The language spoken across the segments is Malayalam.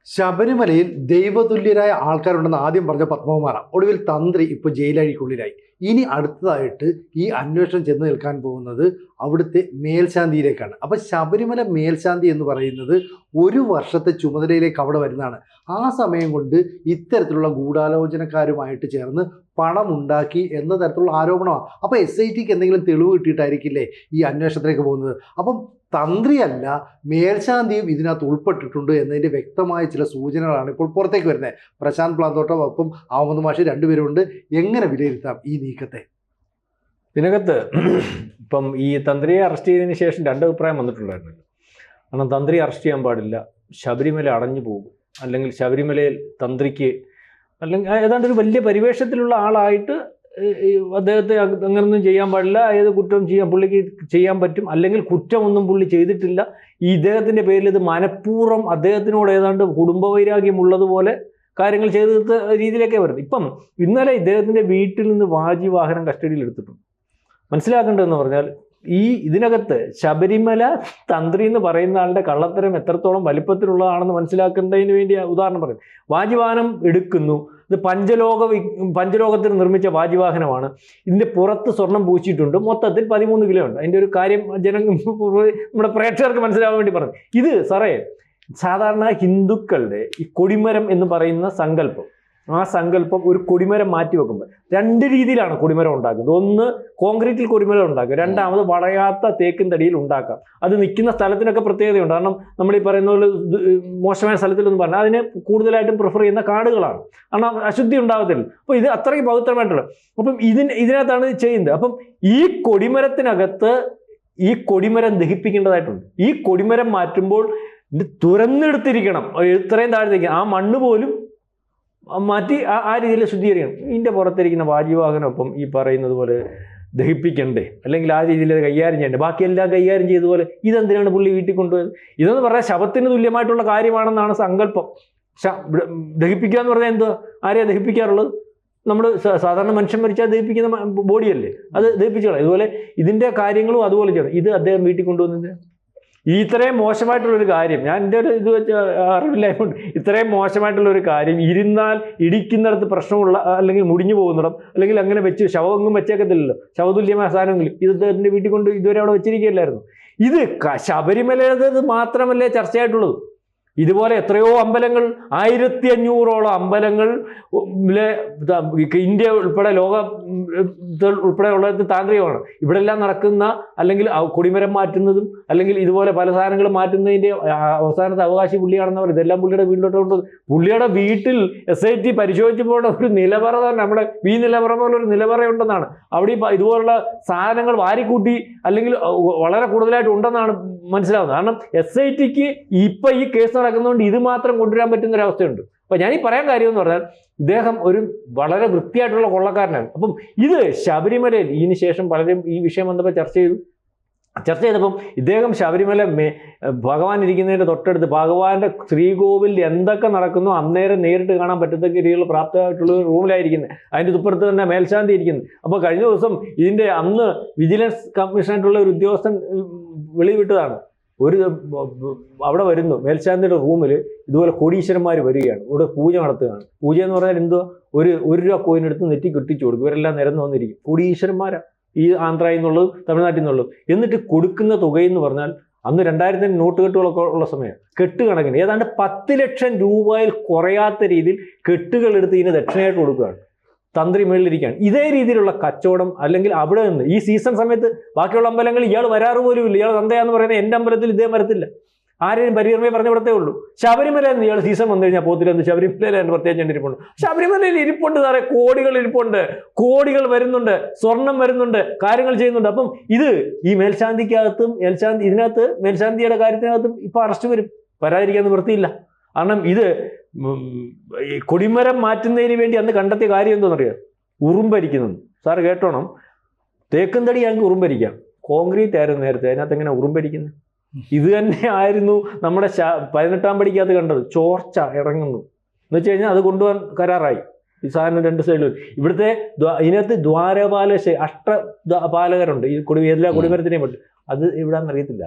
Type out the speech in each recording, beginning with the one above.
ശബരിമലയിൽ ദൈവതുല്യരായ ആൾക്കാരുണ്ടെന്ന് ആദ്യം പറഞ്ഞ പത്മകുമാറ ഒടുവിൽ തന്ത്രി ഇപ്പോൾ ജയിലഴിക്കുള്ളിലായി. ഇനി അടുത്തതായിട്ട് ഈ അന്വേഷണം ചെന്ന് നിൽക്കാൻ പോകുന്നത് അവിടുത്തെ മേൽശാന്തിയിലേക്കാണ്. അപ്പം ശബരിമല മേൽശാന്തി എന്ന് പറയുന്നത് ഒരു വർഷത്തെ ചുമതലയിലേക്ക് അവിടെ വരുന്നതാണ്. ആ സമയം കൊണ്ട് ഇത്തരത്തിലുള്ള ഗൂഢാലോചനക്കാരുമായിട്ട് ചേർന്ന് പണമുണ്ടാക്കി എന്ന തരത്തിലുള്ള ആരോപണമാണ്. അപ്പോൾ SITക്ക് എന്തെങ്കിലും തെളിവ് കിട്ടിയിട്ടായിരിക്കില്ലേ ഈ അന്വേഷണത്തിലേക്ക് പോകുന്നത്. അപ്പം തന്ത്രിയല്ല മേൽശാന്തിയും ഇതിനകത്ത് ഉൾപ്പെട്ടിട്ടുണ്ട് എന്നതിൻ്റെ വ്യക്തമായ ചില സൂചനകളാണ് ഇപ്പോൾ പുറത്തേക്ക് വരുന്നത്. പ്രശാന്ത് പ്ലാന്തോട്ടം ഒപ്പം അഹമ്മദ് മാഷി രണ്ടുപേരുണ്ട്. എങ്ങനെ വിലയിരുത്താം ഈ നീക്കത്തെ? ഇതിനകത്ത് ഇപ്പം ഈ തന്ത്രിയെ അറസ്റ്റ് ചെയ്തതിന് ശേഷം രണ്ട് അഭിപ്രായം വന്നിട്ടുണ്ടായിരുന്നു. കാരണം തന്ത്രി അറസ്റ്റ് ചെയ്യാൻ പാടില്ല, ശബരിമല അടഞ്ഞു പോകും, അല്ലെങ്കിൽ ശബരിമലയിൽ തന്ത്രിക്ക് അല്ലെങ്കിൽ ഏതാണ്ട് ഒരു വലിയ പരിവേഷത്തിലുള്ള ആളായിട്ട് അദ്ദേഹത്തെ അങ്ങനൊന്നും ചെയ്യാൻ പാടില്ല, ഏത് കുറ്റം പുള്ളിക്ക് ചെയ്യാൻ പറ്റും, അല്ലെങ്കിൽ കുറ്റമൊന്നും പുള്ളി ചെയ്തിട്ടില്ല, ഈ ഇദ്ദേഹത്തിൻ്റെ പേരിൽ ഇത് മനഃപൂർവ്വം അദ്ദേഹത്തിനോട് ഏതാണ്ട് കുടുംബവൈരാഗ്യമുള്ളതുപോലെ കാര്യങ്ങൾ ചെയ്ത രീതിയിലൊക്കെ വരുന്നത്. ഇപ്പം ഇന്നലെ ഇദ്ദേഹത്തിൻ്റെ വീട്ടിൽ നിന്ന് വാഹനം കസ്റ്റഡിയിൽ എടുത്തിട്ടുണ്ട്. മനസ്സിലാക്കേണ്ടതെന്ന് പറഞ്ഞാൽ ഇതിനകത്ത് ശബരിമല തന്ത്രി എന്ന് പറയുന്ന ആളുടെ കള്ളത്തരം എത്രത്തോളം വലിപ്പത്തിലുള്ളതാണെന്ന് മനസ്സിലാക്കുന്നതിന് വേണ്ടി ഉദാഹരണം പറയും. വാഹനം എടുക്കുന്നു, ഇത് പഞ്ചലോകത്തിൽ നിർമ്മിച്ച വാഹനമാണ്. ഇതിൻ്റെ പുറത്ത് സ്വർണം പൂച്ചിട്ടുണ്ട്, മൊത്തത്തിൽ 13 കിലോ ഉണ്ട്. അതിൻ്റെ ഒരു കാര്യം നമ്മുടെ പ്രേക്ഷകർക്ക് മനസ്സിലാവാൻ വേണ്ടി പറഞ്ഞു. ഇത് സാറേ സാധാരണ ഹിന്ദുക്കളുടെ ഈ കൊടിമരം എന്ന് പറയുന്ന സങ്കല്പം, ആ സങ്കല്പം ഒരു കൊടിമരം മാറ്റി വെക്കുമ്പോൾ രണ്ട് രീതിയിലാണ് കൊടിമരം ഉണ്ടാക്കുന്നത്. ഒന്ന് കോൺക്രീറ്റിൽ കൊടിമരം ഉണ്ടാക്കുക, രണ്ടാമത് വളയാത്ത തേക്കിൻ തടിയിൽ ഉണ്ടാക്കാം. അത് നിൽക്കുന്ന സ്ഥലത്തിനൊക്കെ പ്രത്യേകതയുണ്ട്. കാരണം നമ്മൾ ഈ പറയുന്ന പോലെ മോശമായ സ്ഥലത്തിലൊന്നും പറഞ്ഞാൽ അതിന് കൂടുതലായിട്ടും പ്രിഫർ ചെയ്യുന്ന കാടുകളാണ്, കാരണം അശുദ്ധി ഉണ്ടാകത്തില്ല. അപ്പോൾ ഇത് അത്രയ്ക്ക് പവിത്രമായിട്ടുള്ളത്. അപ്പം ഇതിനകത്താണ് ചെയ്യുന്നത്. അപ്പം ഈ കൊടിമരത്തിനകത്ത് ഈ കൊടിമരം ദഹിപ്പിക്കേണ്ടതായിട്ടുണ്ട്. ഈ കൊടിമരം മാറ്റുമ്പോൾ ഇത് തുറന്നെടുത്തിരിക്കണം, ഇത്രയും താഴ്ത്തേക്ക് ആ മണ്ണ് പോലും മാറ്റി ആ രീതിയിൽ ശുദ്ധീകരിക്കണം. ഇതിൻ്റെ പുറത്തിരിക്കുന്ന വാഹനമൊപ്പം ഈ പറയുന്നത് പോലെ ദഹിപ്പിക്കണ്ടേ, അല്ലെങ്കിൽ ആ രീതിയിൽ അത് കൈകാര്യം ചെയ്യണ്ടേ, ബാക്കിയെല്ലാം കൈകാര്യം ചെയ്തതുപോലെ ഇതെന്തിനാണ് പുള്ളി വീട്ടിൽ കൊണ്ടുപോയത്? ഇതെന്ന് പറഞ്ഞാൽ ശവത്തിന് തുല്യമായിട്ടുള്ള കാര്യമാണെന്നാണ് സങ്കല്പം. ദഹിപ്പിക്കുക എന്ന് പറഞ്ഞാൽ എന്തുവാ? ആരെയാണ് ദഹിപ്പിക്കാറുള്ളത്? നമ്മൾ സാധാരണ മനുഷ്യൻ മരിച്ചാൽ ദഹിപ്പിക്കുന്ന ബോഡിയല്ലേ, അത് ദഹിപ്പിച്ചോളാം. ഇതുപോലെ ഇതിൻ്റെ കാര്യങ്ങളും അതുപോലെ ചെയ്യണം. ഇത് അദ്ദേഹം വീട്ടിൽ കൊണ്ടുവന്നത് ഇത്രയും മോശമായിട്ടുള്ളൊരു കാര്യം, ഞാൻ എൻ്റെ ഒരു ഇത് വെച്ച് അറിവില്ലായതുകൊണ്ട് ഇത്രയും മോശമായിട്ടുള്ളൊരു കാര്യം ഇരുന്നാൽ ഇടിക്കുന്നിടത്ത് പ്രശ്നമുള്ള, അല്ലെങ്കിൽ മുടിഞ്ഞു പോകുന്നിടം, അല്ലെങ്കിൽ അങ്ങനെ വെച്ച് ശവമൊന്നും വെച്ചേക്കത്തില്ലല്ലോ, ശവതുല്യമായ സാധനമെങ്കിലും ഇത് അദ്ദേഹത്തിൻ്റെ വീട്ടിൽ കൊണ്ട് ഇതുവരെ അവിടെ വെച്ചിരിക്കുകയല്ലായിരുന്നു. ഇത് ശബരിമലയത് മാത്രമല്ലേ ചർച്ചയായിട്ടുള്ളത്. ഇതുപോലെ എത്രയോ അമ്പലങ്ങൾ, 1500ഓളം അമ്പലങ്ങൾ ഇന്ത്യ ഉൾപ്പെടെ ലോകം ഉൾപ്പെടെ ഉള്ളത് താന്ത്രികമാണ്. ഇവിടെ എല്ലാം നടക്കുന്ന, അല്ലെങ്കിൽ കൊടിമരം മാറ്റുന്നതും, അല്ലെങ്കിൽ ഇതുപോലെ പല സാധനങ്ങളും മാറ്റുന്നതിൻ്റെ അവസാനത്തെ അവകാശി പുള്ളിയാണെന്ന് പറയും. ഇതെല്ലാം പുള്ളിയുടെ വീട്ടിലോട്ട് കൊണ്ടുവന്നത്. പുള്ളിയുടെ വീട്ടിൽ SIT പരിശോധിച്ചപ്പോൾ ഒരു നിലവറ തന്നെ, നമ്മുടെ നിലവറ പോലൊരു നിലവറയുണ്ടെന്നാണ്. അവിടെ ഇതുപോലുള്ള സാധനങ്ങൾ വാരിക്കൂട്ടി അല്ലെങ്കിൽ വളരെ കൂടുതലായിട്ട് ഉണ്ടെന്നാണ് മനസ്സിലാവുന്നത്. കാരണം SITക്ക് ഇപ്പം ഈ കേസ് നടക്കുന്നതുകൊണ്ട് ഇത് മാത്രം കൊണ്ടുവരാൻ പറ്റുന്നൊരവസ്ഥയുണ്ട്. അപ്പം ഞാനീ പറയാൻ കാര്യമെന്ന് പറഞ്ഞാൽ ഇദ്ദേഹം ഒരു വളരെ വൃത്തിയായിട്ടുള്ള കൊള്ളക്കാരനാണ്. അപ്പം ഇത് ശബരിമലയിൽ ഇതിന് ശേഷം പലരും ഈ വിഷയം വന്നപ്പോൾ ചർച്ച ചെയ്തപ്പം ഇദ്ദേഹം ശബരിമല ഭഗവാൻ ഇരിക്കുന്നതിൻ്റെ തൊട്ടടുത്ത് ഭഗവാന്റെ ശ്രീകോവിലിൽ എന്തൊക്കെ നടക്കുന്നു അന്നേരം നേരിട്ട് കാണാൻ പറ്റത്തക്ക രീതിയിലുള്ള പ്രാപ്തമായിട്ടുള്ള റൂമിലായിരിക്കുന്നത്. അതിൻ്റെ തുപ്പുറത്ത് തന്നെ മേൽശാന്തി ഇരിക്കുന്നത്. അപ്പോൾ കഴിഞ്ഞ ദിവസം ഇതിൻ്റെ അന്ന് വിജിലൻസ് കമ്മീഷനായിട്ടുള്ള ഒരു ഉദ്യോഗസ്ഥൻ വെളിവിട്ടതാണ്. അവിടെ വരുന്നു മേൽശാന്തിയുടെ റൂമിൽ ഇതുപോലെ കോടീശ്വരന്മാർ വരികയാണ്, ഇവിടെ പൂജ നടത്തുകയാണ്. പൂജ എന്ന് പറഞ്ഞാൽ എന്തുവാ? ഒരു രൂപ കോയിൻ എടുത്ത് നെറ്റി കെട്ടിച്ചു കൊടുക്കും. ഇവരെല്ലാം നിരന്ന് വന്നിരിക്കും. കോടീശ്വരന്മാരാണ് ഈ ആന്ധ്രയിൽ നിന്നുള്ളതും തമിഴ്നാട്ടിൽ നിന്നുള്ളതും. എന്നിട്ട് കൊടുക്കുന്ന തുകയെന്ന് പറഞ്ഞാൽ അന്ന് 2000 നോട്ട് കെട്ടുകളൊക്കെ ഉള്ള സമയം കെട്ടുകണക്കിന് ഏതാണ്ട് 10 ലക്ഷം രൂപയിൽ കുറയാത്ത രീതിയിൽ കെട്ടുകളെടുത്ത് ഇതിന് ദക്ഷിണയായിട്ട് കൊടുക്കുകയാണ്. തന്ത്രി മേളിലിരിക്കുകയാണ്. ഇതേ രീതിയിലുള്ള കച്ചവടം, അല്ലെങ്കിൽ അവിടെ നിന്ന് ഈ സീസൺ സമയത്ത് ബാക്കിയുള്ള അമ്പലങ്ങൾ ഇയാൾ വരാറ് പോലും ഇല്ല. ഇയാൾ തന്തയാന്ന് പറയുന്നത് എൻ്റെ അമ്പലത്തിൽ ഇദ്ദേഹം വരത്തില്ല, ആരെയും പരികർമ്മയെ പറഞ്ഞ ഇവിടത്തേ ഉള്ളൂ. ശബരിമല എന്ന് ഇയാൾ സീസൺ വന്നു കഴിഞ്ഞാൽ പോത്തില്ലെന്ന് ശബരിമലയിൽ എൻ്റെ പ്രത്യേകിച്ച് ഇരിപ്പുണ്ട്. ശബരിമലയിൽ ഇരിപ്പുണ്ട് സാറേ, കോടികൾ ഇരിപ്പുണ്ട്, കോടികൾ വരുന്നുണ്ട്, സ്വർണം വരുന്നുണ്ട്, കാര്യങ്ങൾ ചെയ്യുന്നുണ്ട്. അപ്പം ഇത് ഈ മേൽശാന്തിക്കകത്തും ഇതിനകത്ത് മേൽശാന്തിയുടെ കാര്യത്തിനകത്തും ഇപ്പം അറസ്റ്റ് വരും, വരാതിരിക്കാൻ നിവൃത്തിയില്ല. കാരണം ഇത് ഈ കൊടിമരം മാറ്റുന്നതിന് വേണ്ടി അന്ന് കണ്ടെത്തിയ കാര്യം എന്താണെന്നറിയാം? ഉറുമ്പരിക്കുന്നത്. സാറ് കേട്ടോണം, തേക്കും തടി ഞങ്ങൾക്ക് ഉറുമ്പരിക്കാം, കോൺക്രീറ്റ് ആയിരുന്നു നേരത്തെ, അതിനകത്ത് എങ്ങനെ ഉറുമ്പരിക്കുന്നത്? ഇത് തന്നെ ആയിരുന്നു നമ്മുടെ 18ാം പടിക്കകത്ത് കണ്ടത്. ചോർച്ച ഇറങ്ങുന്നു എന്ന് വെച്ച് കഴിഞ്ഞാൽ അത് കൊണ്ടുപോകാൻ കരാറായി. ഈ സാധനം 2 സൈഡിലും ഇവിടുത്തെ ഇതിനകത്ത് ദ്വാരപാല അഷ്ടപാലകരുണ്ട്. ഈ എല്ലാ കൊടിമരത്തിനെയും പറ്റും. അത് എവിടാന്ന് അറിയത്തില്ല.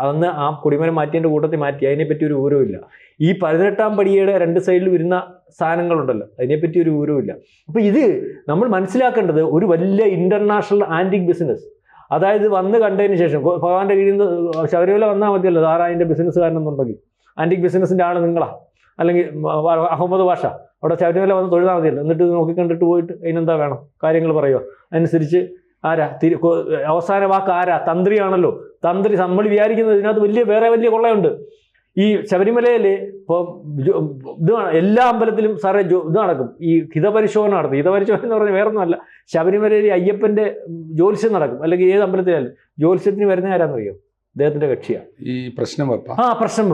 അന്ന് ആ കൊടിമരം മാറ്റിയതിൻ്റെ കൂട്ടത്തിൽ മാറ്റി, അതിനെപ്പറ്റി ഒരു വിവരവുമില്ല. ഈ 18ാം പടിയുടെ 2 സൈഡിൽ വരുന്ന സാധനങ്ങളുണ്ടല്ലോ, അതിനെപ്പറ്റി ഒരു വിവരവുമില്ല. അപ്പോൾ ഇത് നമ്മൾ മനസ്സിലാക്കേണ്ടത് ഒരു വലിയ ഇൻ്റർനാഷണൽ ആൻറ്റിക് ബിസിനസ്, അതായത് വന്ന് കണ്ടതിന് ശേഷം ഭഗവാന്റെ കീഴിൽ നിന്ന് ശബരിമല വന്നാൽ മതിയല്ലോ, ധാരാതിൻ്റെ ബിസിനസ്സുകാരനെന്നുണ്ടെങ്കിൽ ആൻറ്റിക് ബിസിനസ്സിൻ്റെ ആൾ നിങ്ങളാ, അല്ലെങ്കിൽ അഹമ്മദ് ഭാഷ അവിടെ ശബരിമല വന്ന് തൊഴുതാൽ മതിയല്ലോ, എന്നിട്ട് നോക്കിക്കണ്ടിട്ട് പോയിട്ട് അതിനെന്താ വേണം, കാര്യങ്ങൾ പറയുമോ, അനുസരിച്ച് ആരാ അവസാന വാക്ക് ആരാ? തന്ത്രിയാണല്ലോ. തന്ത്രി നമ്മൾ വിചാരിക്കുന്നത് ഇതിനകത്ത് വേറെ വലിയ കൊള്ളയുണ്ട്. ഈ ശബരിമലയിൽ ഇപ്പോൾ ഇത് എല്ലാ അമ്പലത്തിലും സാറേ ഇത് നടക്കും, ഈ ഹിതപരിശോധന നടത്തും. ഹിതപരിശോധന എന്ന് പറഞ്ഞാൽ വേറെ ഒന്നുമല്ല, ശബരിമലയിൽ അയ്യപ്പൻ്റെ ജ്യോത്സ്യം നടക്കും, അല്ലെങ്കിൽ ഏത് അമ്പലത്തിലായാലും ജ്യോത്സ്യത്തിന് വരുന്ന ആരാന്നറിയോ? അദ്ദേഹത്തിന്റെ കക്ഷിയാണ് ഈ പ്രശ്നം വെപ്പ. പ്രശ്നം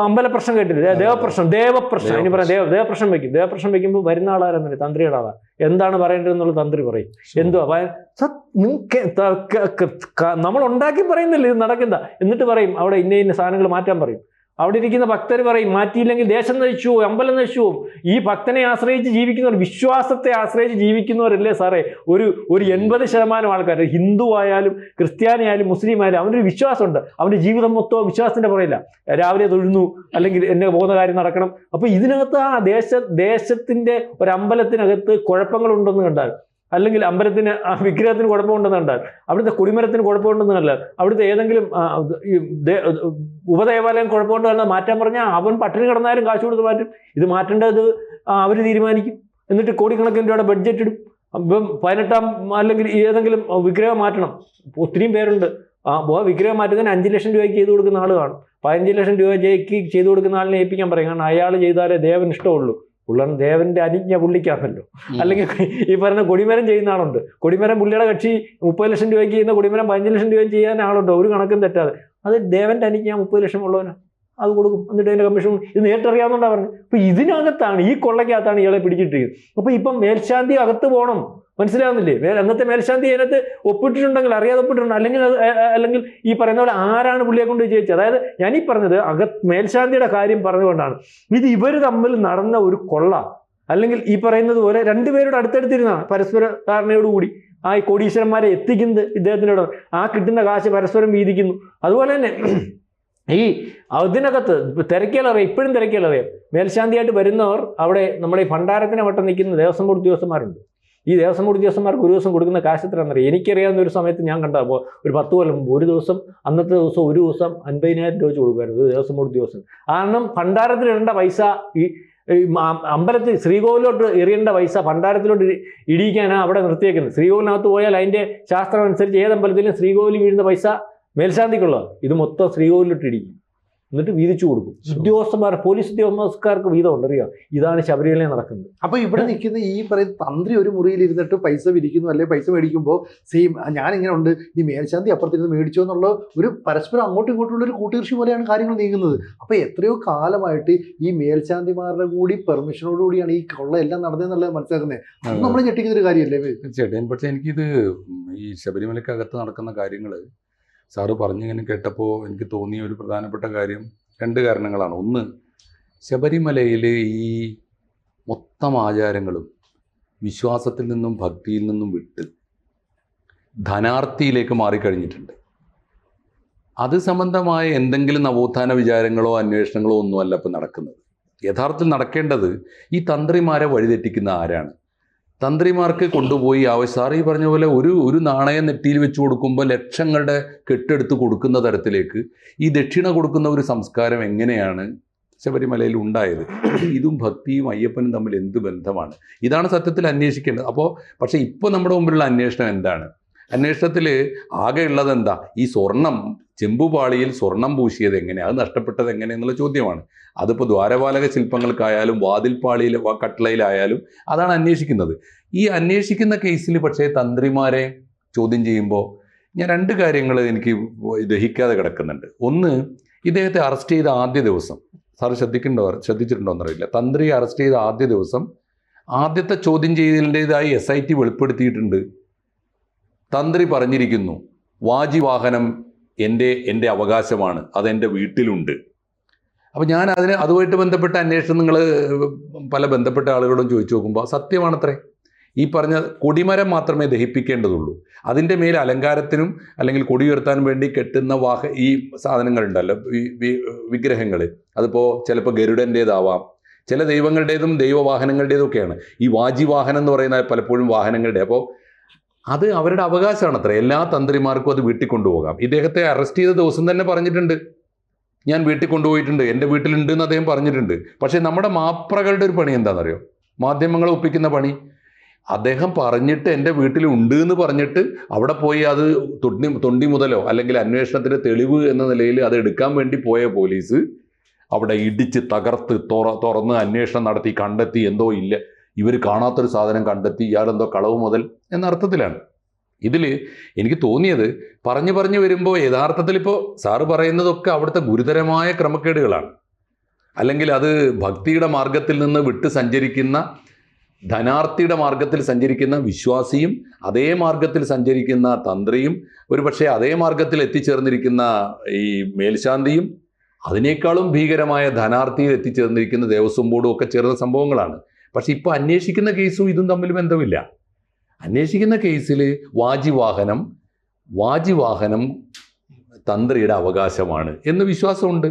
അമ്പല പ്രശ്നം കേട്ടില്ല, ദേവപ്രശ്നം ഇനി പറയാം. ദേവപ്രശ്നം വെക്കും. ദേവപ്രശ്നം വെക്കുമ്പോൾ വരുന്ന ആളാരെന്നറിയാം? തന്ത്രിയുടെ ആളാണ്. എന്താണ് പറയേണ്ടതെന്നുള്ള തന്ത്രി പറയും. എന്തുവാ നമ്മൾ ഉണ്ടാക്കി പറയുന്നില്ല, ഇത് നടക്കുന്ന. എന്നിട്ട് പറയും അവിടെ ഇന്ന സാധനങ്ങൾ മാറ്റാൻ പറയും. അവിടെ ഇരിക്കുന്ന ഭക്തർ പറയും മാറ്റിയില്ലെങ്കിൽ ദേശം നശിച്ചു പോകും, അമ്പലം നശിച്ചു പോകും. ഈ ഭക്തനെ ആശ്രയിച്ച് ജീവിക്കുന്നവർ, വിശ്വാസത്തെ ആശ്രയിച്ച് ജീവിക്കുന്നവരല്ലേ സാറേ ഒരു 80% ആൾക്കാർ, ഹിന്ദു ആയാലും ക്രിസ്ത്യാനി ആയാലും മുസ്ലിം ആയാലും അവനൊരു വിശ്വാസമുണ്ട്. അവൻ്റെ ജീവിതം മൊത്തം വിശ്വാസത്തിൻ്റെ പറയില്ല. രാവിലെ തൊഴുന്നു, അല്ലെങ്കിൽ എന്നെ പോകുന്ന കാര്യം നടക്കണം. അപ്പോൾ ഇതിനകത്ത് ആ ദേശത്തിൻ്റെ ഒരു അമ്പലത്തിനകത്ത് കുഴപ്പങ്ങളുണ്ടെന്ന് കണ്ടാൽ, അല്ലെങ്കിൽ അമ്പലത്തിന് ആ വിഗ്രഹത്തിന് കുഴപ്പമുണ്ടെന്ന് കണ്ടാൽ, അവിടുത്തെ കൊടിമരത്തിന് കുഴപ്പമുണ്ടെന്ന് കണ്ടാൽ, അവിടുത്തെ ഏതെങ്കിലും ഉപദേവാലയം കുഴപ്പമുണ്ടെന്ന് കണ്ടാൽ മാറ്റാൻ പറഞ്ഞാൽ അവൻ പട്ടിണി കിടന്നാലും കാശ് കൊടുത്ത് മാറ്റും. ഇത് മാറ്റേണ്ടത് അവർ തീരുമാനിക്കും. എന്നിട്ട് കോടിക്കണക്കിന് രൂപയുടെ ബഡ്ജറ്റ് ഇടും. ഇപ്പം 18ാം അല്ലെങ്കിൽ ഏതെങ്കിലും വിഗ്രഹം മാറ്റണം, ഒത്തിരിയും പേരുണ്ട്. വിഗ്രഹം മാറ്റുന്നതിന് 5 ലക്ഷം രൂപയ്ക്ക് ചെയ്തു കൊടുക്കുന്ന ആൾ കാണും. 15 ലക്ഷം രൂപയ്ക്ക് ചെയ്തു കൊടുക്കുന്ന ആളിനെ ഏൽപ്പിക്കാൻ പറയും. കാരണം അയാൾ ചെയ്താലേ ദേവന് ഇഷ്ടമുള്ളൂ. ദേവന്റെ അനുജ്ഞ പുള്ളിക്കാണല്ലോ. അല്ലെങ്കിൽ ഈ പറയുന്ന കൊടിമരം ചെയ്യുന്ന ആളുണ്ട്. കൊടിമരം പുള്ളിയുടെ കക്ഷി 30 ലക്ഷം രൂപയ്ക്ക് ചെയ്യുന്ന കൊടിമരം 15 ലക്ഷം രൂപ ചെയ്യാൻ ആളുണ്ടോ? ഒരു കണക്കും തെറ്റാതെ. അത് ദേവന്റെ അനുജ്ഞ 30 ലക്ഷം ഉള്ളവനാണ്, അത് കൊടുക്കും. എന്നിട്ട് അതിന്റെ കമ്മീഷൻ ഇത് നേരിട്ടറിയാവുന്നതാണ് പറഞ്ഞു. അപ്പൊ ഇതിനകത്താണ്, ഈ കൊള്ളയ്ക്കകത്താണ് ഇയാളെ പിടിച്ചിട്ടിരിക്കുന്നത്. അപ്പൊ ഇപ്പം മേൽശാന്തി അകത്ത് പോകണം, മനസ്സിലാവുന്നില്ലേ? അന്നത്തെ മേൽശാന്തി അതിനകത്ത് ഒപ്പിട്ടിട്ടുണ്ടെങ്കിൽ, അറിയാതെ ഒപ്പിട്ടിട്ടുണ്ട്, അല്ലെങ്കിൽ ഈ പറയുന്ന പോലെ ആരാണ് പുള്ളിയെ കൊണ്ട് ജയിച്ചത്? അതായത് ഞാനീ പറഞ്ഞത് മേൽശാന്തിയുടെ കാര്യം പറഞ്ഞുകൊണ്ടാണ്. ഇത് ഇവർ തമ്മിൽ നടന്ന ഒരു കൊള്ള, അല്ലെങ്കിൽ ഈ പറയുന്നത് പോലെ 2 പേരോട് അടുത്തടുത്തിരുന്നാണ് പരസ്പര ധാരണയോടുകൂടി ആ കോടീശ്വരന്മാരെ എത്തിക്കുന്നത് ഇദ്ദേഹത്തിനോട്. ആ കിട്ടുന്ന കാശ് പരസ്പരം വീതിക്കുന്നു. അതുപോലെ തന്നെ ഈ അതിനകത്ത് തിരക്കിയാലറിയാം, ഇപ്പോഴും തിരക്കിയാലറിയാം, മേൽശാന്തിയായിട്ട് വരുന്നവർ അവിടെ നമ്മുടെ ഈ ഭണ്ഡാരത്തിനെ വട്ടം നിൽക്കുന്ന ദേവസ്വം ബോർഡ് ഉദ്യോഗസ്ഥന്മാരുണ്ട്. ഈ ദേവസ്വം ബോർഡ് ഉദ്യോഗസ്ഥന്മാർക്ക് ഒരു ദിവസം കൊടുക്കുന്ന കാശ് എത്രയാണെന്നറിയാം? എനിക്കറിയാവുന്ന ഒരു സമയത്ത് ഞാൻ കണ്ടപ്പോൾ ഒരു 10 കൊല്ലം മുമ്പ് ഒരു ദിവസം, അന്നത്തെ ദിവസം ഒരു ദിവസം 50,000 രൂപ കൊടുക്കുമായിരുന്നു ഒരു ദേവസ്വം ബോർഡ് ഉദ്യോഗസ്ഥൻ. കാരണം ഭണ്ഡാരത്തിൽ ഇടേണ്ട പൈസ ഈ അമ്പലത്തിൽ ശ്രീകോവിലോട്ട് എറിയേണ്ട പൈസ ഭണ്ഡാരത്തിലോട്ട് ഇടിയിക്കാനാണ് അവിടെ നിർത്തിയേക്കുന്നത്. ശ്രീകോവിലിനകത്ത് പോയാൽ അതിൻ്റെ ശാസ്ത്രം അനുസരിച്ച് ഏതമ്പലത്തിലും ശ്രീകോവിലിൽ വീഴുന്ന പൈസ മേൽശാന്തിക്കുള്ളത്. ഇത് മൊത്തം ശ്രീകോവിലോട്ട് ഇടിക്കും, എന്നിട്ട് വീതിച്ചു കൊടുക്കും. ഉദ്യോഗസ്ഥന്മാർ, പോലീസ് ഉദ്യോഗസ്ഥർക്ക് വീതമുണ്ട്, അറിയാം. ഇതാണ് ശബരിമലയിൽ നടക്കുന്നത്. അപ്പൊ ഇവിടെ നിൽക്കുന്ന ഈ പറയുന്ന തന്ത്രി ഒരു മുറിയിൽ ഇരുന്നിട്ട് പൈസ വിരിക്കുന്നു, അല്ലെങ്കിൽ പൈസ മേടിക്കുമ്പോൾ സെയിം ഞാനിങ്ങനെ ഉണ്ട്, ഈ മേൽശാന്തി അപ്പുറത്തിരുന്ന് മേടിച്ചോ എന്നുള്ള ഒരു പരസ്പരം അങ്ങോട്ടും ഇങ്ങോട്ടുള്ള ഒരു കൂട്ടുകൃഷി പോലെയാണ് കാര്യങ്ങൾ നീങ്ങുന്നത്. അപ്പൊ എത്രയോ കാലമായിട്ട് ഈ മേൽശാന്തിമാരുടെ കൂടി പെർമിഷനോടുകൂടിയാണ് ഈ കൊള്ളയെല്ലാം നടന്നതെന്നുള്ളത് മനസ്സിലാക്കുന്നത്. അത് നമ്മൾ ഞെട്ടിക്കുന്ന ഒരു കാര്യമല്ലേ? തീർച്ചയായിട്ടും. പക്ഷേ എനിക്കിത് ഈ ശബരിമലക്കകത്ത് നടക്കുന്ന കാര്യങ്ങൾ സാറ് പറഞ്ഞിങ്ങനെ കേട്ടപ്പോൾ എനിക്ക് തോന്നിയ ഒരു പ്രധാനപ്പെട്ട കാര്യം 2 കാരണങ്ങളാണ്. ഒന്ന്, ശബരിമലയിൽ ഈ മൊത്തം ആചാരങ്ങളും വിശ്വാസത്തിൽ നിന്നും ഭക്തിയിൽ നിന്നും വിട്ട് ധനാർത്ഥിയിലേക്ക് മാറിക്കഴിഞ്ഞിട്ടുണ്ട്. അത് സംബന്ധമായ എന്തെങ്കിലും നവോത്ഥാന വിചാരങ്ങളോ അന്വേഷണങ്ങളോ ഒന്നുമല്ല ഇപ്പം നടക്കുന്നത്. യഥാർത്ഥത്തിൽ നടക്കേണ്ടത് ഈ തന്ത്രിമാരെ വഴിതെറ്റിക്കുന്ന ആരാണ്? തന്ത്രിമാർക്ക് കൊണ്ടുപോയി സാർ ഈ പറഞ്ഞ പോലെ ഒരു നാണയം നെറ്റിയിൽ വെച്ച് കൊടുക്കുമ്പോൾ ലക്ഷങ്ങളുടെ കെട്ടെടുത്ത് കൊടുക്കുന്ന തരത്തിലേക്ക് ഈ ദക്ഷിണ കൊടുക്കുന്ന ഒരു സംസ്കാരം എങ്ങനെയാണ് ശബരിമലയിൽ ഉണ്ടായത്? ഇതും ഭക്തിയും അയ്യപ്പനും തമ്മിൽ എന്ത് ബന്ധമാണ്? ഇതാണ് സത്യത്തിൽ അന്വേഷിക്കേണ്ടത്. പക്ഷേ ഇപ്പോൾ നമ്മുടെ മുമ്പിലുള്ള അന്വേഷണം എന്താണ്? അന്വേഷണത്തിൽ ആകെ ഉള്ളത് എന്താ? ഈ സ്വർണം, ചെമ്പുപാളിയിൽ സ്വർണം പൂശിയത് എങ്ങനെ, അത് നഷ്ടപ്പെട്ടത് എങ്ങനെ എന്നുള്ള ചോദ്യമാണ്. അതിപ്പോൾ ദ്വാരപാലക ശില്പങ്ങൾക്കായാലും വാതിൽപ്പാളിയിൽ കട്ടളയിലായാലും അതാണ് അന്വേഷിക്കുന്നത്. ഈ അന്വേഷിക്കുന്ന കേസിൽ പക്ഷേ തന്ത്രിമാരെ ചോദ്യം ചെയ്യുമ്പോൾ ഞാൻ 2 കാര്യങ്ങൾ എനിക്ക് ദഹിക്കാതെ കിടക്കുന്നുണ്ട്. ഒന്ന്, ഇദ്ദേഹത്തെ അറസ്റ്റ് ചെയ്ത ആദ്യ ദിവസം, സാറ് ശ്രദ്ധിച്ചിട്ടുണ്ടോ എന്നറിയില്ല, തന്ത്രിയെ അറസ്റ്റ് ചെയ്ത ആദ്യ ദിവസം ആദ്യത്തെ ചോദ്യം ചെയ്യലിൻ്റെതായി SIT വെളിപ്പെടുത്തിയിട്ടുണ്ട്. തന്ത്രി പറഞ്ഞിരിക്കുന്നു, വാജിവാഹനം എൻ്റെ അവകാശമാണ്, അതെൻ്റെ വീട്ടിലുണ്ട്. അപ്പോൾ ഞാൻ അതുമായിട്ട് ബന്ധപ്പെട്ട അന്വേഷണം നിങ്ങൾ പല ബന്ധപ്പെട്ട ആളുകളോടും ചോദിച്ചു നോക്കുമ്പോൾ സത്യമാണത്രേ. ഈ പറഞ്ഞ കൊടിമരം മാത്രമേ ദഹിപ്പിക്കേണ്ടതുള്ളൂ. അതിൻ്റെ മേൽ അലങ്കാരത്തിനും അല്ലെങ്കിൽ കൊടി ഉയർത്താൻ വേണ്ടി കെട്ടുന്ന ഈ സാധനങ്ങളുണ്ടല്ലോ, വിഗ്രഹങ്ങൾ, അതിപ്പോൾ ചിലപ്പോൾ ഗരുഡൻ്റേതാവാം, ചില ദൈവങ്ങളുടേതും ദൈവവാഹനങ്ങളുടേതും ഒക്കെയാണ്. ഈ വാജിവാഹനം എന്ന് പറയുന്ന പലപ്പോഴും വാഹനങ്ങളുടെ. അപ്പോൾ അത് അവരുടെ അവകാശമാണ് അത്ര. എല്ലാ തന്ത്രിമാർക്കും അത് വീട്ടിൽ കൊണ്ടുപോകാം. ഇദ്ദേഹത്തെ അറസ്റ്റ് ചെയ്ത ദിവസം തന്നെ പറഞ്ഞിട്ടുണ്ട്, ഞാൻ വീട്ടിൽ കൊണ്ടുപോയിട്ടുണ്ട്, എൻ്റെ വീട്ടിലുണ്ട് എന്ന് അദ്ദേഹം പറഞ്ഞിട്ടുണ്ട്. പക്ഷേ നമ്മുടെ മാപ്രകളുടെ ഒരു പണി എന്താണെന്നറിയോ? മാധ്യമങ്ങളെ ഒപ്പിക്കുന്ന പണി. അദ്ദേഹം പറഞ്ഞിട്ട് എൻ്റെ വീട്ടിലുണ്ട് എന്ന് പറഞ്ഞിട്ട് അവിടെ പോയി അത് തൊണ്ടി മുതലോ അല്ലെങ്കിൽ അന്വേഷണത്തിൻ്റെ തെളിവ് എന്ന നിലയിൽ അത് എടുക്കാൻ വേണ്ടി പോയ പോലീസ് അവിടെ ഇടിച്ച് തകർത്ത് തുറന്ന് അന്വേഷണം നടത്തി കണ്ടെത്തി എന്തോ ഇല്ല, ഇവർ കാണാത്തൊരു സാധനം കണ്ടെത്തി, ഇയാളെന്തോ കളവ് മുതൽ എന്ന അർത്ഥത്തിലാണ്. ഇതിൽ എനിക്ക് തോന്നിയത് പറഞ്ഞു വരുമ്പോൾ യഥാർത്ഥത്തിൽ ഇപ്പോൾ സാറ് പറയുന്നതൊക്കെ അവിടുത്തെ ഗുരുതരമായ ക്രമക്കേടുകളാണ്. അല്ലെങ്കിൽ അത് ഭക്തിയുടെ മാർഗത്തിൽ നിന്ന് വിട്ട് സഞ്ചരിക്കുന്ന, ധനാർത്ഥിയുടെ മാർഗത്തിൽ സഞ്ചരിക്കുന്ന വിശ്വാസിയും അതേ മാർഗത്തിൽ സഞ്ചരിക്കുന്ന തന്ത്രിയും ഒരുപക്ഷെ അതേ മാർഗത്തിൽ എത്തിച്ചേർന്നിരിക്കുന്ന ഈ മേൽശാന്തിയും അതിനേക്കാളും ഭീകരമായ ധനാർത്ഥിയിൽ എത്തിച്ചേർന്നിരിക്കുന്ന ദേവസ്വം ബോർഡും ഒക്കെ ചേർന്ന സംഭവങ്ങളാണ്. പക്ഷെ ഇപ്പോൾ അന്വേഷിക്കുന്ന കേസും ഇതും തമ്മിൽ ബന്ധമില്ല. അന്വേഷിക്കുന്ന കേസിൽ വാജിവാഹനം തന്ത്രിയുടെ അവകാശമാണ് എന്ന് വിശ്വാസമുണ്ട്.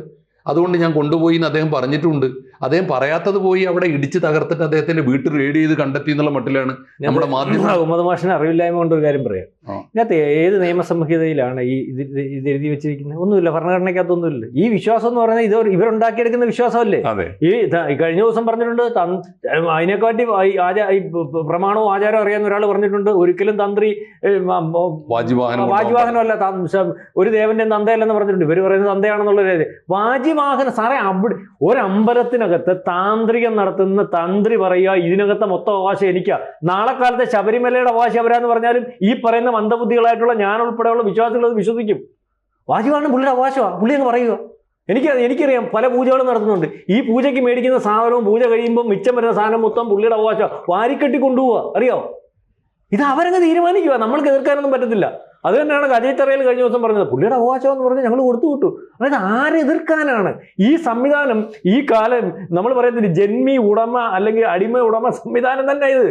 അതുകൊണ്ട് ഞാൻ കൊണ്ടുപോയി എന്ന് അദ്ദേഹം പറഞ്ഞിട്ടുണ്ട്. അദ്ദേഹം പറയാത്തത് പോയി അവിടെ ഇടിച്ച് തകർത്തിട്ട് അദ്ദേഹത്തിന്റെ വീട്ടിൽ റെയ്ഡ് ചെയ്ത് കണ്ടെത്തി എന്നുള്ള മട്ടിലാണ് നമ്മുടെ മാധ്യമ. മുഹമ്മദ് മാഷിന് അറിവില്ലായ്മ കൊണ്ട് ഒരു കാര്യം പറയാം. ഇതിനകത്ത് ഏത് നിയമസംഹിതയിലാണ് ഇത് എഴുതി വെച്ചിരിക്കുന്നത്? ഒന്നുമില്ല, ഭരണഘടനയ്ക്കകത്തൊന്നുമില്ല. ഈ വിശ്വാസം എന്ന് പറയുന്നത് ഇവരുണ്ടാക്കിയെടുക്കുന്ന വിശ്വാസമല്ലേ? ഈ കഴിഞ്ഞ ദിവസം പറഞ്ഞിട്ടുണ്ട്, അതിനെക്കാട്ടി പ്രമാണവും ആചാരവും അറിയാവുന്ന ഒരാൾ പറഞ്ഞിട്ടുണ്ട്, ഒരിക്കലും തന്ത്രി വാജിവാഹനമല്ല, ഒരു ദേവന്റെ തന്തയല്ലെന്ന് പറഞ്ഞിട്ടുണ്ട്. ഇവർ പറയുന്നത് തന്തയാണെന്നുള്ള വാജിവാഹനം. സാറേ, അവിടെ ഒരമ്പലത്തിനകത്ത് താന്ത്രികം നടത്തുന്ന തന്ത്രി പറയുക ഇതിനകത്തെ മൊത്തം അവകാശം എനിക്കാ. നാളെ കാലത്തെ ശബരിമലയുടെ അവകാശം അവരാന്ന് പറഞ്ഞാലും ഈ പറയുന്ന മന്ദബുദ്ധികളായിട്ടുള്ള ഞാൻ ഉൾപ്പെടെയുള്ള വിശ്വാസികൾ അത് വിശ്വസിക്കും. വാജിവാഹനം പുള്ളിയുടെ അവകാശമാണ്, പുള്ളി അങ്ങ് പറയുക. എനിക്കറിയാം, പല പൂജകളും നടത്തുന്നുണ്ട്. ഈ പൂജയ്ക്ക് മേടിക്കുന്ന സാധനവും പൂജ കഴിയുമ്പോൾ മിച്ചം വരുന്ന സാധനം മൊത്തം പുള്ളിയുടെ അവകാശം വാരിക്കെട്ടി കൊണ്ടുപോവുക. അറിയോ? ഇത് അവരങ്ങ് തീരുമാനിക്കുക, നമ്മൾക്ക് എതിർക്കാനൊന്നും പറ്റത്തില്ല. അത് തന്നെയാണ് അജയ് കഴിഞ്ഞ ദിവസം പറഞ്ഞത്, പുള്ളിയുടെ അവകാശം എന്ന് പറഞ്ഞാൽ ഞങ്ങൾ കൊടുത്തു വിട്ടു. അതായത് ആരെതിർക്കാനാണ്? ഈ സംവിധാനം, ഈ കാലം നമ്മൾ പറയുന്നത് ജന്മി ഉടമ അല്ലെങ്കിൽ അടിമ ഉടമ സംവിധാനം തന്നെ ഇത്.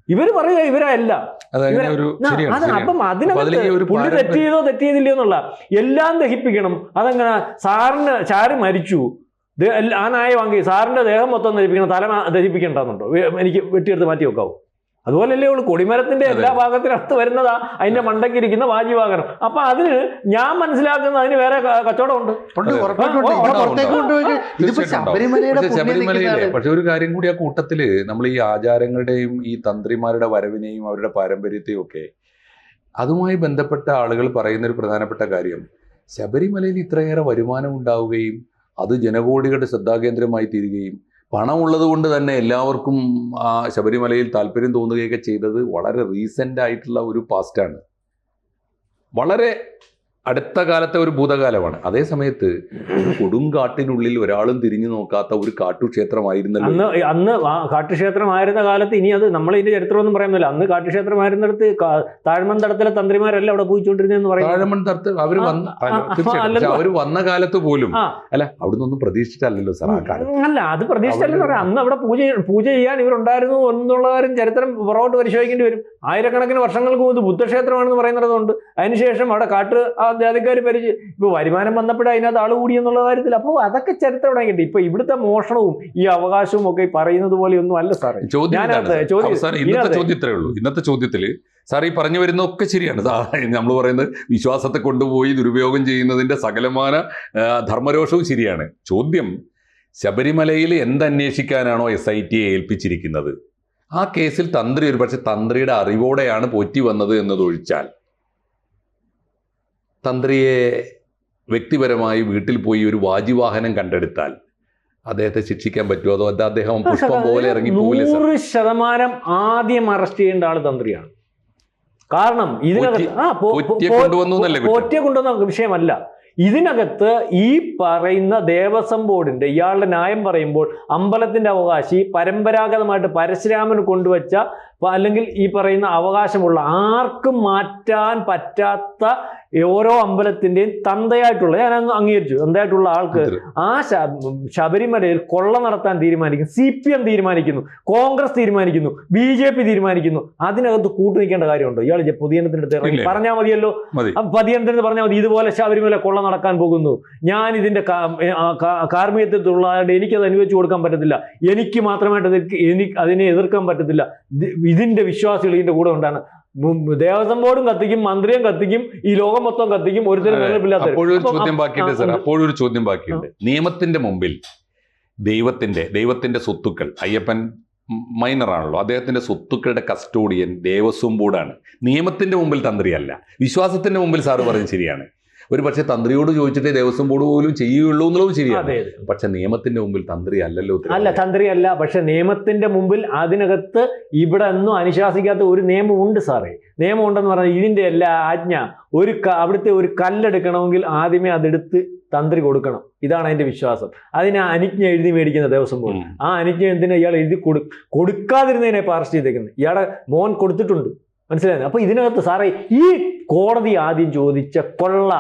ഇവര് പറയുക ഇവരല്ല. അപ്പം അതിനകത്ത് പുള്ളി തെറ്റിയതില്ലയോ എന്നുള്ള എല്ലാം ദഹിപ്പിക്കണം. അതങ്ങനെ സാറ് മരിച്ചു, ആ നായ വാങ്ങി സാറിന്റെ ദേഹം മൊത്തം ദഹിപ്പിക്കണം, തല ദഹിപ്പിക്കണ്ടെന്നുണ്ടോ? എനിക്ക് വെട്ടിയെടുത്ത് മാറ്റി വെക്കാവൂ. അതുപോലല്ലേ ഉള്ളൂ. കൊടിമരത്തിന്റെ എല്ലാ ഭാഗത്തിനകത്ത് വരുന്നതാ അതിന്റെ മണ്ടക്കിരിക്കുന്ന വാജിവാഹനം. അപ്പൊ അതിന് ഞാൻ മനസ്സിലാക്കുന്ന അതിന് വേറെ കച്ചവടമുണ്ട്. ശബരിമലയിലെ പക്ഷെ ഒരു കാര്യം കൂടി, ആ കൂട്ടത്തില് നമ്മൾ ഈ ആചാരങ്ങളുടെയും ഈ തന്ത്രിമാരുടെ വരവിനെയും അവരുടെ പാരമ്പര്യത്തെയും ഒക്കെ അതുമായി ബന്ധപ്പെട്ട ആളുകൾ പറയുന്ന ഒരു പ്രധാനപ്പെട്ട കാര്യം, ശബരിമലയിൽ ഇത്രയേറെ വരുമാനം ഉണ്ടാവുകയും അത് ജനകോടികളുടെ ശ്രദ്ധാകേന്ദ്രമായി തീരുകയും പണമുള്ളത് കൊണ്ട് തന്നെ എല്ലാവർക്കും ആ ശബരിമലയിൽ താല്പര്യം തോന്നുകയൊക്കെ ചെയ്തത് വളരെ റീസെൻ്റ് ആയിട്ടുള്ള ഒരു പാസ്റ്റാണ്. വളരെ അടുത്ത കാലത്തെ ഒരു ഭൂതകാലമാണ്. അതേ സമയത്ത് കൊടുങ്കാട്ടിനുള്ളിൽ ഒരാളും തിരിഞ്ഞു നോക്കാത്ത ഒരു കാട്ടുക്ഷേത്രമായിരുന്നല്ലോ അന്ന്. കാട്ടുക്ഷേത്രമായിരുന്ന കാലത്ത് ഇനി അത് നമ്മൾ ഇതിന്റെ ചരിത്രമൊന്നും പറയുന്നില്ല. അന്ന് കാട്ടുക്ഷേത്രമായിരുന്നിടത്ത് താഴ്മന്തടത്തിലെ തന്ത്രിമാരല്ല അവിടെ പൂജിച്ചുകൊണ്ടിരുന്നെന്ന് പറയും. താഴ്മന്തടത്ത് അവര് വന്ന കാലത്ത് പോലും അല്ല, അവിടുന്ന് ഒന്നും പ്രതീക്ഷിച്ചല്ലോ സാർ ആ കാലത്ത്. അല്ല, അത് പ്രതീക്ഷിച്ചല്ലെന്ന് പറയാം. അന്ന് അവിടെ പൂജ ചെയ്യാൻ ഇവരുണ്ടായിരുന്നു എന്നുള്ള കാര്യം ചരിത്രം പുറകോട്ട് പരിശോധിക്കേണ്ടി വരും. ആയിരക്കണക്കിന് വർഷങ്ങൾക്ക് മുമ്പ് ബുദ്ധക്ഷേത്രമാണെന്ന് പറയുന്നതുകൊണ്ട് അതിനുശേഷം അവിടെ ജാതിക്കാർ ഇപ്പൊ വരുമാനം വന്നപ്പോഴേ അതിനകത്ത് ആള് കൂടി എന്നുള്ള കാര്യത്തിൽ. അപ്പോൾ അതൊക്കെ ചരിത്രം ഇവിടെ കിട്ടി. ഇപ്പൊ ഇവിടുത്തെ മോഷണവും ഈ അവകാശവും ഒക്കെ പറയുന്നത് പോലെയൊന്നും അല്ല സാറേ. ഇന്നത്തെ ചോദ്യത്തിലേ ഉള്ളൂ. ഇന്നത്തെ ചോദ്യത്തില് സാർ ഈ പറഞ്ഞു വരുന്നതൊക്കെ ശരിയാണ്. നമ്മൾ പറയുന്നത് വിശ്വാസത്തെ കൊണ്ടുപോയി ദുരുപയോഗം ചെയ്യുന്നതിന്റെ സകലമാന ധർമ്മരോഷവും ശരിയാണ്. ചോദ്യം, ശബരിമലയിൽ എന്തന്വേഷിക്കാനാണോ SIT ഏൽപ്പിച്ചിരിക്കുന്നത്, ആ കേസിൽ തന്ത്രി ഒരു പക്ഷെ തന്ത്രിയുടെ അറിവോടെയാണ് പോറ്റി വന്നത് എന്നതൊഴിച്ചാൽ തന്ത്രിയെ വ്യക്തിപരമായി വീട്ടിൽ പോയി ഒരു വാജിവാഹനം കണ്ടെടുത്താൽ അദ്ദേഹത്തെ ശിക്ഷിക്കാൻ പറ്റുമോ? അതോ അദ്ദേഹം പുഷ്പം പോലെ ഇറങ്ങി പോകില്ല? 100% ആദ്യം അറസ്റ്റ് ചെയ്യേണ്ട ആള് തന്ത്രിയാണ്. കാരണം ഇതിനകത്ത് പോറ്റിയെ കൊണ്ടുവന്ന വിഷയമല്ല. ഇതിനകത്ത് ഈ പറയുന്ന ദേവസ്വം ബോർഡിന്റെ ഇയാളുടെ ന്യായം പറയുമ്പോൾ അമ്പലത്തിന്റെ അവകാശി പരമ്പരാഗതമായിട്ട് പരശുരാമന് കൊണ്ടുവച്ച അല്ലെങ്കിൽ ഈ പറയുന്ന അവകാശമുള്ള ആർക്കും മാറ്റാൻ പറ്റാത്ത ഓരോ അമ്പലത്തിൻ്റെയും തന്തയായിട്ടുള്ള, ഞാൻ അങ്ങ് അംഗീകരിച്ചു, തന്തയായിട്ടുള്ള ആൾക്ക് ആ ശബരിമലയിൽ കൊള്ള നടത്താൻ തീരുമാനിക്കും. CPM തീരുമാനിക്കുന്നു, കോൺഗ്രസ് തീരുമാനിക്കുന്നു, BJP തീരുമാനിക്കുന്നു. അതിനകത്ത് കൂട്ടു നിൽക്കേണ്ട കാര്യമുണ്ടോ? ഇയാൾ പൊതുജനത്തിൻ്റെ അടുത്ത് ഇറങ്ങി പറഞ്ഞാൽ മതിയല്ലോ. പൊതുജനത്തിന് പറഞ്ഞാൽ മതി, ഇതുപോലെ ശബരിമല കൊള്ള നടക്കാൻ പോകുന്നു, ഞാൻ ഇതിൻ്റെ കാർമ്മികത്വത്തിലുള്ള എനിക്കത് അനുവദിച്ചു കൊടുക്കാൻ പറ്റത്തില്ല, എനിക്ക് മാത്രമായിട്ട് അതിനെ എതിർക്കാൻ പറ്റത്തില്ല, ഇതിൻ്റെ വിശ്വാസികൾ ഇതിൻ്റെ കൂടെ ഉണ്ടാണ്. ദേവസ്വം ബോർഡും കത്തിക്കും, മന്ത്രിയും കത്തിക്കും, ഈ ലോകം മൊത്തം കത്തിക്കും. അപ്പോഴൊരു ചോദ്യം ബാക്കിയുണ്ട്. നിയമത്തിന്റെ മുമ്പിൽ ദൈവത്തിന്റെ സ്വത്തുക്കൾ, അയ്യപ്പൻ മൈനറാണല്ലോ, അദ്ദേഹത്തിന്റെ സ്വത്തുക്കളുടെ കസ്റ്റോഡിയൻ ദേവസ്വം ബോർഡാണ്. നിയമത്തിന്റെ മുമ്പിൽ തന്ത്രിയല്ല. വിശ്വാസത്തിന്റെ മുമ്പിൽ സാറ് പറഞ്ഞത് ശരിയാണ്. ഒരു പക്ഷേ തന്ത്രിയോട് ചോദിച്ചിട്ടേ ദേവസ്വം ബോർഡ് പോലും ചെയ്യുകയുള്ളൂ എന്നുള്ളത് ശരിയാണ്. പക്ഷെ നിയമത്തിന്റെ മുമ്പിൽ തന്ത്രി അല്ലല്ലോ. അല്ല, തന്ത്രി അല്ല. പക്ഷെ നിയമത്തിന്റെ മുമ്പിൽ അതിനകത്ത് ഇവിടെ ഒന്നും അനുശാസിക്കാത്ത ഒരു നിയമമുണ്ട് സാറേ. നിയമം ഉണ്ടെന്ന് പറഞ്ഞാൽ ഇതിന്റെ എല്ലാ ആജ്ഞ അവിടുത്തെ ഒരു കല്ലെടുക്കണമെങ്കിൽ ആദ്യമേ അതെടുത്ത് തന്ത്രി കൊടുക്കണം. ഇതാണ് അതിന്റെ വിശ്വാസം. അതിന് അനുജ്ഞ എഴുതി മേടിക്കുന്ന ദേവസ്വം ബോർഡ്. ആ അനുജ്ഞ എന്തിനാ ഇയാൾ എഴുതി കൊടുക്കാതിരുന്നതിനെ അറസ്റ്റ് ചെയ്തേക്കുന്നത്. ഇയാളെ മോൻ കൊടുത്തിട്ടുണ്ട്, മനസ്സിലായത്. അപ്പൊ ഇതിനകത്ത് സാറേ ഈ കോടതി ആദ്യം ചോദിച്ച കൊള്ള,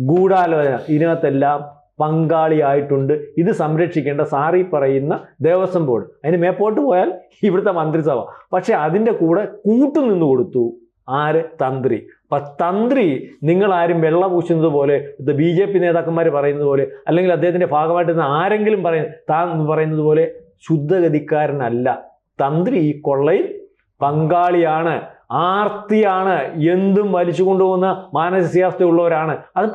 ഗൂഢാലോചന, ഇതിനകത്തെല്ലാം പങ്കാളിയായിട്ടുണ്ട്. ഇത് സംരക്ഷിക്കേണ്ട സാറി പറയുന്ന ദേവസ്വം ബോർഡ്. അതിന് മേപ്പോട്ട് പോയാൽ ഇവിടുത്തെ മന്ത്രിസഭ. പക്ഷെ അതിൻ്റെ കൂടെ കൂട്ടുനിന്ന് കൊടുത്തു ആര്? തന്ത്രി. അപ്പം തന്ത്രി നിങ്ങളാരും വെള്ള പൂശുന്നത് പോലെ, BJP നേതാക്കന്മാർ പറയുന്നത് പോലെ, അല്ലെങ്കിൽ അദ്ദേഹത്തിൻ്റെ ഭാഗമായിട്ട് ആരെങ്കിലും പറയുന്നത് പോലെ ശുദ്ധഗതിക്കാരനല്ല. തന്ത്രി ഈ കൊള്ളയിൽ പങ്കാളിയാണ്, ആർത്തിയാണ്, എന്തും വലിച്ചു കൊണ്ടുപോകുന്ന മാനസികാവസ്ഥയുള്ളവരാണ്. അത്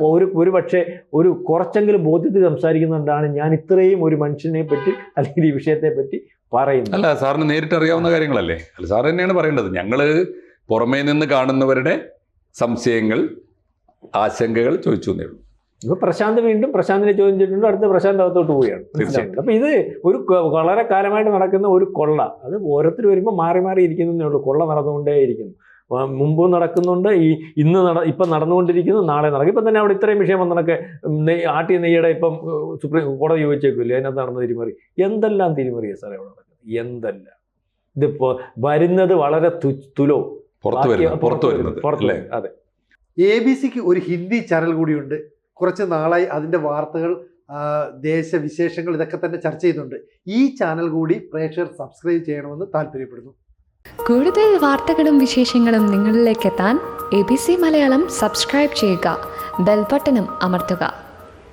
ഒരു പക്ഷേ ഒരു കുറച്ചെങ്കിലും ബോധ്യത്തിൽ സംസാരിക്കുന്നുണ്ടാണ് ഞാൻ ഇത്രയും ഒരു മനുഷ്യനെ പറ്റി അല്ലെങ്കിൽ ഈ വിഷയത്തെ പറ്റി പറയുന്നത്. അല്ല, സാറിന് നേരിട്ട് അറിയാവുന്ന കാര്യങ്ങളല്ലേ? അല്ല, സാർ തന്നെയാണ് പറയേണ്ടത്. ഞങ്ങൾ പുറമേ നിന്ന് കാണുന്നവരുടെ സംശയങ്ങൾ, ആശങ്കകൾ ചോദിച്ചു എന്നേ ഉള്ളൂ. ഇപ്പൊ പ്രശാന്തിനെ ചോദ്യം ചെയ്തിട്ടുണ്ട്, അടുത്ത പ്രശാന്ത് അകത്തോട്ട് പോവുകയാണ്. അപ്പൊ ഇത് ഒരു വളരെ കാലമായിട്ട് നടക്കുന്ന ഒരു കൊള്ള. അത് ഓരോരുത്തർ വരുമ്പോൾ മാറി മാറി ഇരിക്കുന്നതേ ഉള്ളൂ. കൊള്ള നടന്നുകൊണ്ടേയിരിക്കുന്നു. മുമ്പ് നടക്കുന്നുണ്ട്, ഇപ്പം നടന്നുകൊണ്ടിരിക്കുന്നു, നാളെ നടക്കും. ഇപ്പം തന്നെ അവിടെ ഇത്രയും വിഷയം വന്നതൊക്കെ ആട്ടിയ നെയ്യുടെ ഇപ്പം സുപ്രീം കോടതി ചോദിച്ചേക്കില്ലേ അതിനകത്ത് നടന്ന തിരിമറി. എന്തെല്ലാം തിരിമറിയാണ് സാറേ അവിടെ നടക്കുന്നത്, എന്തെല്ലാം. ഇതിപ്പോ വരുന്നത് വളരെ തുലോ പുറത്തു വരുന്നത്. അതെ. ABCക്ക് ഒരു ഹിന്ദി ചാനൽ കൂടിയുണ്ട്. കുറച്ച് നാളായി അതിൻ്റെ വാർത്തകൾ, ദേശവിശേഷങ്ങൾ ഇതൊക്കെ തന്നെ ചർച്ച ചെയ്യുന്നുണ്ട്. ഈ ചാനൽ കൂടി പ്രേക്ഷകർ സബ്സ്ക്രൈബ് ചെയ്യണമെന്ന് താല്പര്യപ്പെടുന്നു. കൂടുതൽ വാർത്തകളും വിശേഷങ്ങളും നിങ്ങളിലേക്ക് എത്താൻ ABC മലയാളം സബ്സ്ക്രൈബ് ചെയ്യുക, ബെൽ ബട്ടണും അമർത്തുക.